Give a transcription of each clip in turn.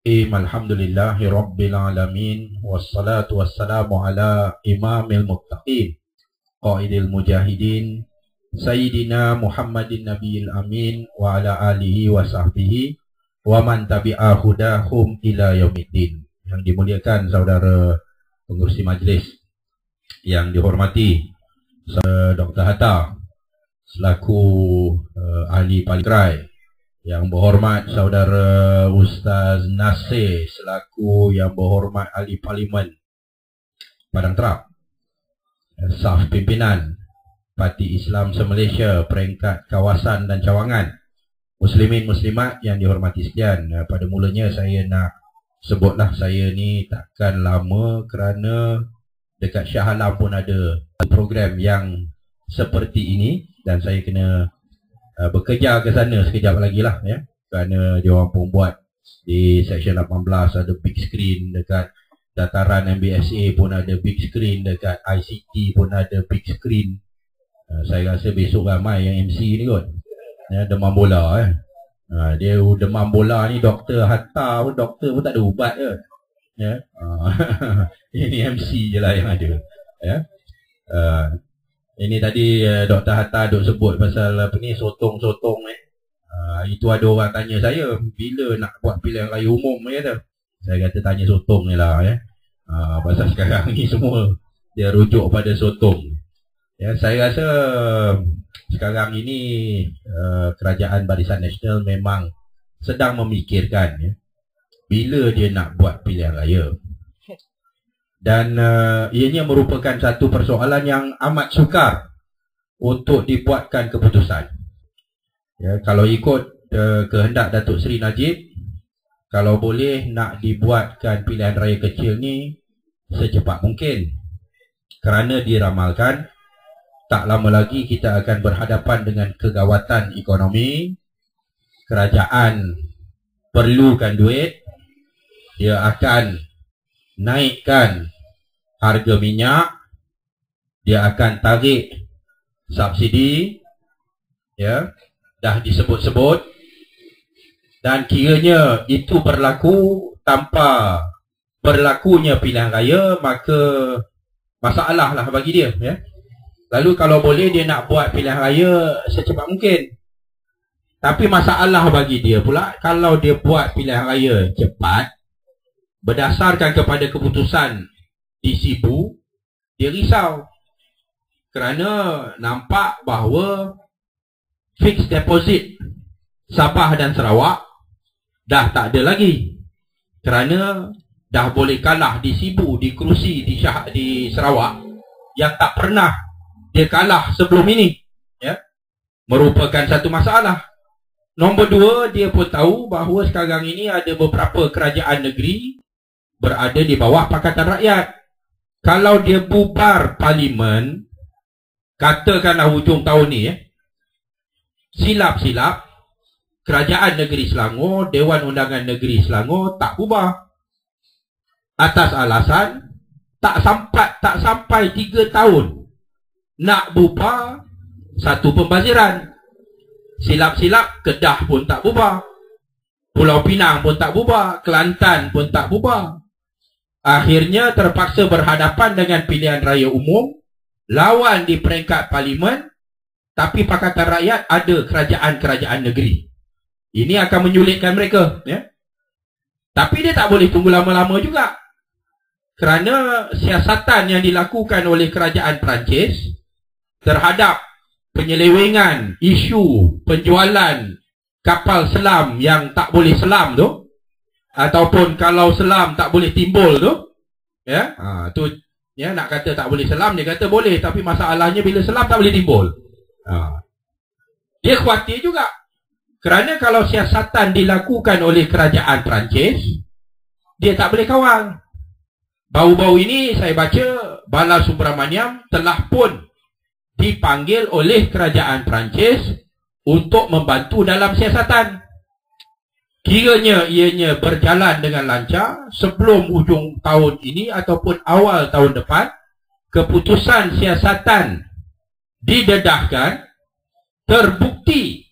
Alhamdulillahi Rabbil Alamin. Wassalatu wassalamu ala imamil muttaqin qaidil mujahidin Sayyidina Muhammadin Nabiyil Amin wa ala alihi wa sahbihi wa man tabi'a hudahum ila yaumiddin. Yang dimuliakan saudara pengurusi majlis, yang dihormati Dr. Hatta selaku ahli Paligrai, yang berhormat saudara Ustaz Nasir selaku yang berhormat ahli Parlimen Padang Terap, saf pimpinan Parti Islam se-Malaysia peringkat kawasan dan cawangan, muslimin muslimat yang dihormati sekalian. Pada mulanya saya nak sebutlah, saya ni takkan lama kerana dekat Shah Alam pun ada program yang seperti ini dan saya kena bekerja ke sana sekejap lagi lah ya, kerana dia orang pun buat di Seksyen 18 ada big screen, dekat dataran MBSA pun ada big screen, dekat ICT pun ada big screen. Saya rasa besok ramai yang MC ni kot ya, demam bola dia demam bola ni Dr. Hatta pun, doktor pun tak ada ubat ke ya. Ini MC je lah yang ada ya. Ini tadi Dr. Hatta duk sebut pasal apa ni, sotong-sotong itu ada orang tanya saya bila nak buat pilihan raya umum kata. Saya kata tanya sotong ni lah ya. Pasal sekarang ni semua dia rujuk pada sotong ya. Saya rasa sekarang ini Kerajaan Barisan Nasional memang sedang memikirkan ya, bila dia nak buat pilihan raya. Dan ianya merupakan satu persoalan yang amat sukar untuk dibuatkan keputusan ya. Kalau ikut kehendak Datuk Seri Najib, kalau boleh nak dibuatkan pilihan raya kecil ni secepat mungkin, kerana diramalkan tak lama lagi kita akan berhadapan dengan kegawatan ekonomi. Kerajaan perlukan duit, dia akan naikkan harga minyak, dia akan tarik subsidi ya, dah disebut-sebut, dan kiranya itu berlaku tanpa berlakunya pilihan raya, maka masalah lah bagi dia ya. Lalu kalau boleh dia nak buat pilihan raya secepat mungkin, tapi masalah bagi dia pula kalau dia buat pilihan raya cepat berdasarkan kepada keputusan di Sibu, dia risau kerana nampak bahawa fixed deposit Sabah dan Sarawak dah tak ada lagi, kerana dah boleh kalah di Sibu, di kerusi di Sarawak yang tak pernah dia kalah sebelum ini ya. Merupakan satu masalah. Nombor dua, dia pun tahu bahawa sekarang ini ada beberapa kerajaan negeri berada di bawah Pakatan Rakyat. Kalau dia bubar parlimen, katakanlah hujung tahun ni ya, silap-silap Kerajaan Negeri Selangor, Dewan Undangan Negeri Selangor tak bubar, atas alasan tak sampai 3 tahun nak bubar satu pembaziran. Silap-silap Kedah pun tak bubar, Pulau Pinang pun tak bubar, Kelantan pun tak bubar. Akhirnya terpaksa berhadapan dengan pilihan raya umum, lawan di peringkat parlimen, tapi Pakatan Rakyat ada kerajaan-kerajaan negeri. Ini akan menyulitkan mereka ya. Tapi dia tak boleh tunggu lama-lama juga, kerana siasatan yang dilakukan oleh kerajaan Perancis terhadap penyelewengan isu penjualan kapal selam yang tak boleh selam tu, ataupun kalau selam tak boleh timbul tu ya, tu ya, nak kata tak boleh selam, dia kata boleh, tapi masalahnya bila selam tak boleh timbul. Dia khawatir juga, kerana kalau siasatan dilakukan oleh kerajaan Perancis, dia tak boleh kawal. Baru-baru ini saya baca Bala Subramaniam telah pun dipanggil oleh kerajaan Perancis untuk membantu dalam siasatan. Kiranya ianya berjalan dengan lancar sebelum hujung tahun ini ataupun awal tahun depan, keputusan siasatan didedahkan, terbukti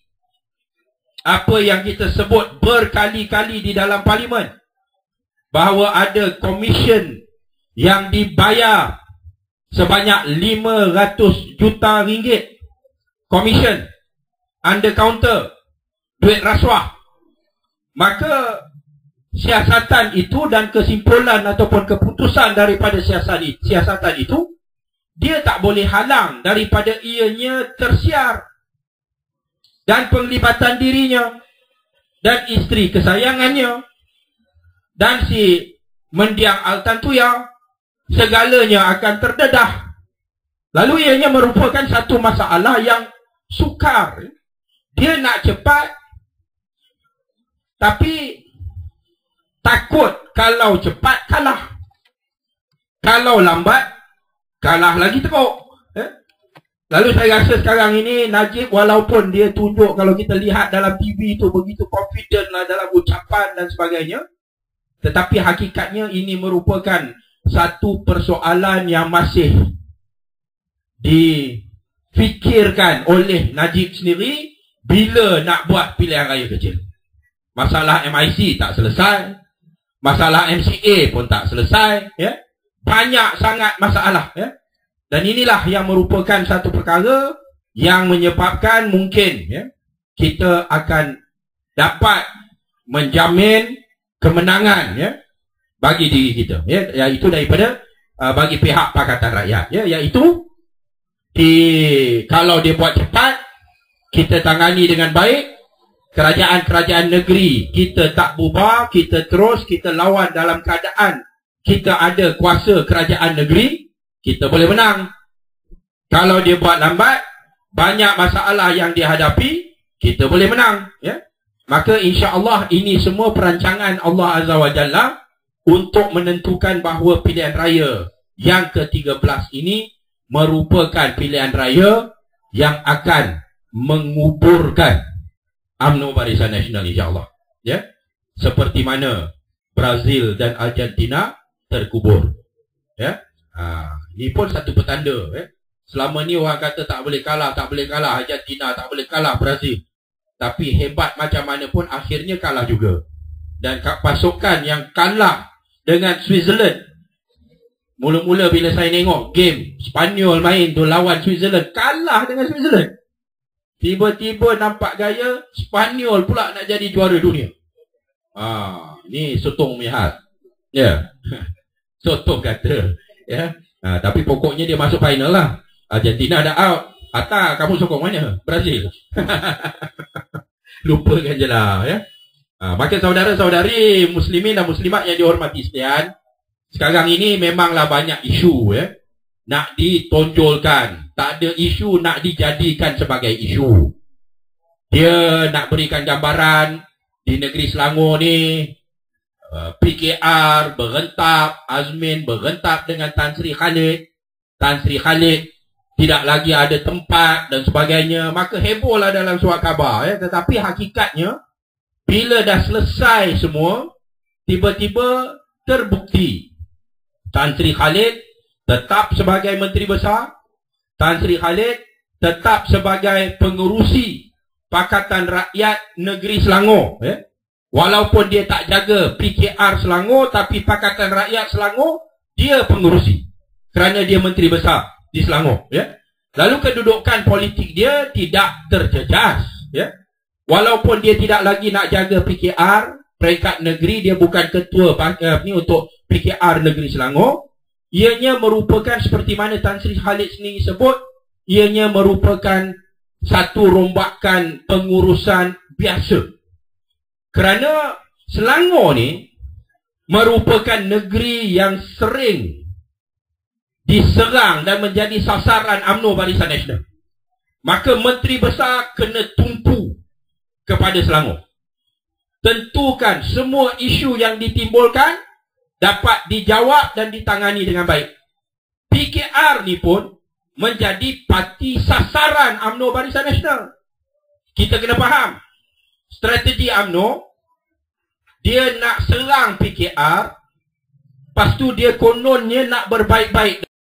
apa yang kita sebut berkali-kali di dalam parlimen, bahawa ada komisen yang dibayar sebanyak 500 juta ringgit. Komisen, under counter, duit rasuah. Maka siasatan itu dan kesimpulan ataupun keputusan daripada siasatan itu, dia tak boleh halang daripada ianya tersiar. Dan penglibatan dirinya dan isteri kesayangannya dan si mendiang Altantuya, segalanya akan terdedah. Lalu ianya merupakan satu masalah yang sukar. Dia nak cepat, tapi takut kalau cepat kalah. Kalau lambat, kalah lagi teruk. Lalu saya rasa sekarang ini Najib, walaupun dia tunjuk, kalau kita lihat dalam TV itu begitu confident lah dalam ucapan dan sebagainya, tetapi hakikatnya ini merupakan satu persoalan yang masih difikirkan oleh Najib sendiri bila nak buat pilihan raya kecil. Masalah MIC tak selesai, masalah MCA pun tak selesai, ya. Banyak sangat masalah, ya. Dan inilah yang merupakan satu perkara yang menyebabkan mungkin, ya, kita akan dapat menjamin kemenangan, ya, bagi diri kita, ya, iaitu daripada bagi pihak Pakatan Rakyat, ya, iaitu kalau dia buat cepat, kita tangani dengan baik. Kerajaan-kerajaan negeri kita tak bubar, kita terus, kita lawan dalam keadaan kita ada kuasa kerajaan negeri, kita boleh menang. Kalau dia buat lambat, banyak masalah yang dihadapi, kita boleh menang, ya. Maka insya-Allah ini semua perancangan Allah Azza wa Jalla untuk menentukan bahawa pilihan raya yang ke-13 ini merupakan pilihan raya yang akan menguburkan UMNO Barisan Nasional, insya-Allah, ya. Seperti mana Brazil dan Argentina terkubur, ya. Ini pun satu petanda, ya. Selama ni orang kata tak boleh kalah Argentina, tak boleh kalah Brazil. Tapi hebat macam mana pun akhirnya kalah juga. Dan pasukan yang kalah dengan Switzerland, mula-mula bila saya tengok game Spanyol main tu lawan Switzerland, kalah dengan Switzerland. Tiba-tiba nampak gaya Spanyol pula nak jadi juara dunia. Ni sotong punya hal, ya. Sotong kata, ya. Tapi pokoknya dia masuk final lah. Argentina dah out. Atta, kamu sokong mana? Brazil. Lupakan je lah, ya. Maka saudara-saudari muslimin dan muslimat yang dihormati sekalian, sekarang ini memanglah banyak isu, ya, nak ditonjolkan. Tak ada isu nak dijadikan sebagai isu. Dia nak berikan gambaran di negeri Selangor ni, PKR berentap, Azmin berentap dengan Tan Sri Khalid. Tan Sri Khalid tidak lagi ada tempat dan sebagainya. Maka hebohlah dalam surat khabar, ya. Tetapi hakikatnya bila dah selesai semua, tiba-tiba terbukti Tan Sri Khalid tetap sebagai Menteri Besar, Tan Sri Khalid tetap sebagai pengerusi Pakatan Rakyat Negeri Selangor, ya. Walaupun dia tak jaga PKR Selangor, tapi Pakatan Rakyat Selangor dia pengerusi kerana dia Menteri Besar di Selangor, ya. Lalu kedudukan politik dia tidak terjejas, ya. Walaupun dia tidak lagi nak jaga PKR peringkat negeri, dia bukan ketua ni untuk PKR Negeri Selangor. Ianya merupakan seperti mana Tan Sri Khalid sendiri sebut, ianya merupakan satu rombakan pengurusan biasa. Kerana Selangor ni merupakan negeri yang sering diserang dan menjadi sasaran UMNO Barisan Nasional. Maka Menteri Besar kena tumpu kepada Selangor. Tentukan semua isu yang ditimbulkan dapat dijawab dan ditangani dengan baik. PKR ni pun menjadi parti sasaran UMNO Barisan Nasional. Kita kena faham strategi UMNO. Dia nak serang PKR, lepas tu dia kononnya nak berbaik-baik